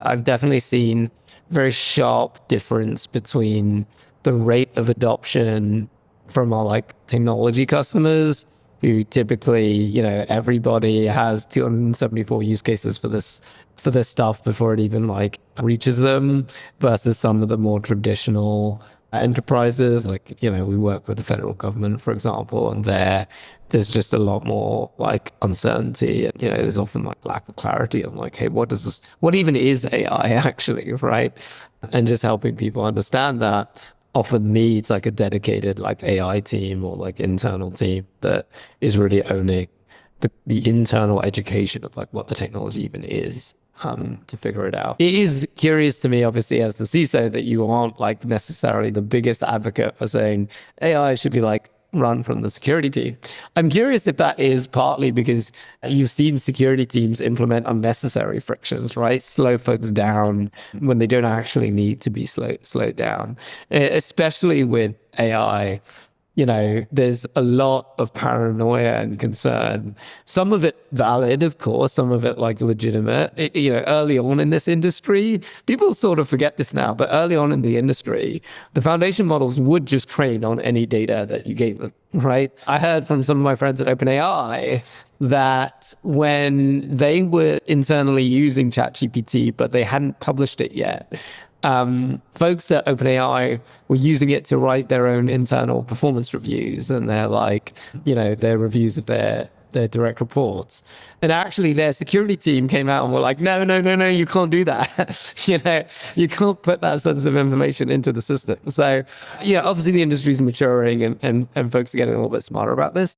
I've definitely seen very sharp difference between the rate of adoption from our like technology customers who typically, everybody has 274 use cases for this stuff before it even like reaches them versus some of the more traditional enterprises. Like, we work with the federal government, for example, and there's just a lot more like uncertainty. And, there's often like lack of clarity on like, hey, what even is AI actually, right? And just helping people understand that often needs like a dedicated like AI team or like internal team that is really owning the internal education of like what the technology even is, to figure it out. It is curious to me, obviously, as the CISO, that you aren't like necessarily the biggest advocate for saying AI should be like run from the security team. I'm curious if that is partly because you've seen security teams implement unnecessary frictions, right? Slow folks down when they don't actually need to be slowed down, especially with AI. There's a lot of paranoia and concern. Some of it valid, of course, some of it like legitimate. Early on in this industry, people sort of forget this now, but early on in the industry, the foundation models would just train on any data that you gave them, right? I heard from some of my friends at OpenAI that when they were internally using ChatGPT, but they hadn't published it yet, folks at OpenAI were using it to write their own internal performance reviews and their reviews of their direct reports. And actually their security team came out and were like, no, you can't do that. You can't put that sensitive information into the system. So, obviously the industry is maturing and folks are getting a little bit smarter about this.